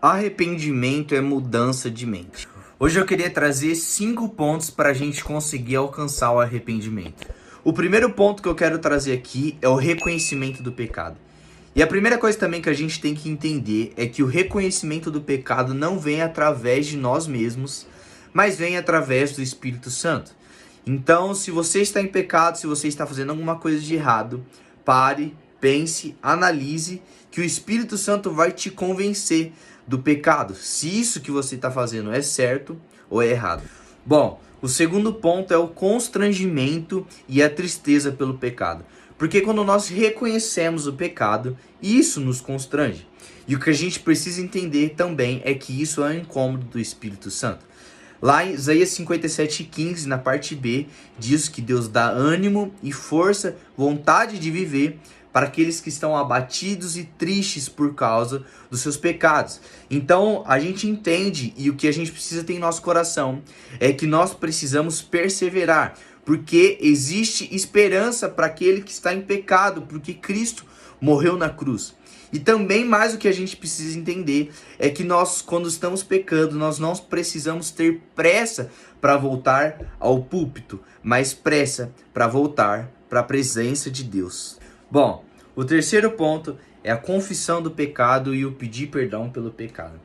Arrependimento é mudança de mente. Hoje eu queria trazer 5 pontos para a gente conseguir alcançar o arrependimento. O primeiro ponto que eu quero trazer aqui é o reconhecimento do pecado. E a primeira coisa também que a gente tem que entender é que o reconhecimento do pecado não vem através de nós mesmos, mas vem através do Espírito Santo. Então, se você está em pecado, se você está fazendo alguma coisa de errado, pare, pense, analise, que o Espírito Santo vai te convencer do pecado, se isso que você está fazendo é certo ou é errado. Bom, o segundo ponto é o constrangimento e a tristeza pelo pecado. Porque quando nós reconhecemos o pecado, isso nos constrange. E o que a gente precisa entender também é que isso é um incômodo do Espírito Santo. Lá em Isaías 57:15, na parte B, diz que Deus dá ânimo e força, vontade de viver para aqueles que estão abatidos e tristes por causa dos seus pecados. Então, a gente entende, e o que a gente precisa ter em nosso coração é que nós precisamos perseverar, porque existe esperança para aquele que está em pecado, porque Cristo morreu na cruz. E também mais o que a gente precisa entender é que nós, quando estamos pecando, nós não precisamos ter pressa para voltar ao púlpito, mas pressa para voltar para a presença de Deus. Bom, o terceiro ponto é a confissão do pecado e o pedir perdão pelo pecado.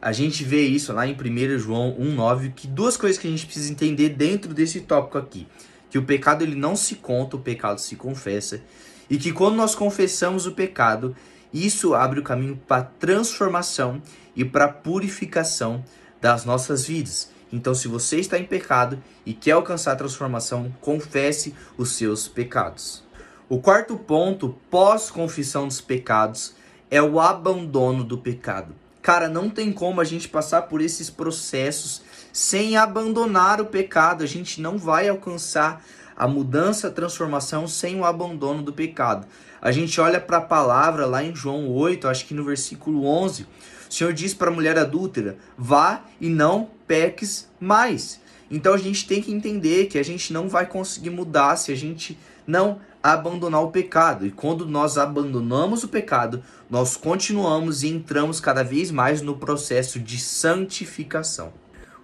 A gente vê isso lá em 1 João 1,9, que duas coisas que a gente precisa entender dentro desse tópico aqui. Que o pecado ele não se conta, o pecado se confessa. E que quando nós confessamos o pecado, isso abre o caminho para transformação e para purificação das nossas vidas. Então, se você está em pecado e quer alcançar a transformação, confesse os seus pecados. O quarto ponto, pós-confissão dos pecados, é o abandono do pecado. Cara, não tem como a gente passar por esses processos sem abandonar o pecado. A gente não vai alcançar a mudança, a transformação sem o abandono do pecado. A gente olha para a palavra lá em João 8, acho que no versículo 11, o Senhor diz para a mulher adúltera, vá e não peques mais. Então a gente tem que entender que a gente não vai conseguir mudar se a gente não abandonar o pecado. E quando nós abandonamos o pecado, nós continuamos e entramos cada vez mais no processo de santificação.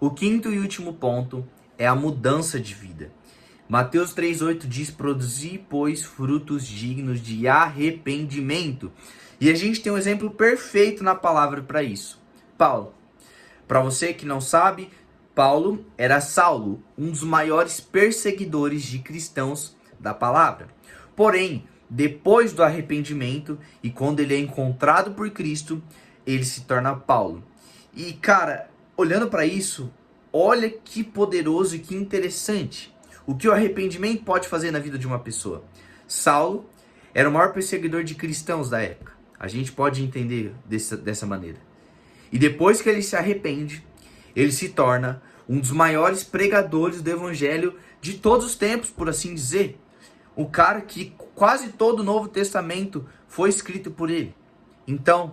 O quinto e último ponto é a mudança de vida. Mateus 3,8 diz, produzir, pois, frutos dignos de arrependimento. E a gente tem um exemplo perfeito na palavra para isso. Paulo. Para você que não sabe, Paulo era Saulo, um dos maiores perseguidores de cristãos da palavra. Porém, depois do arrependimento e quando ele é encontrado por Cristo, ele se torna Paulo. E cara, olhando para isso, olha que poderoso e que interessante. O que o arrependimento pode fazer na vida de uma pessoa. Saulo era o maior perseguidor de cristãos da época. A gente pode entender dessa maneira. E depois que ele se arrepende, ele se torna um dos maiores pregadores do evangelho de todos os tempos, por assim dizer. O cara que quase todo o Novo Testamento foi escrito por ele. Então,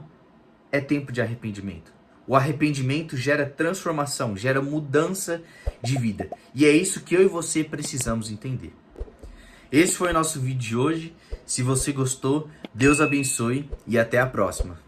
é tempo de arrependimento. O arrependimento gera transformação, gera mudança de vida. E é isso que eu e você precisamos entender. Esse foi o nosso vídeo de hoje. Se você gostou, Deus abençoe e até a próxima.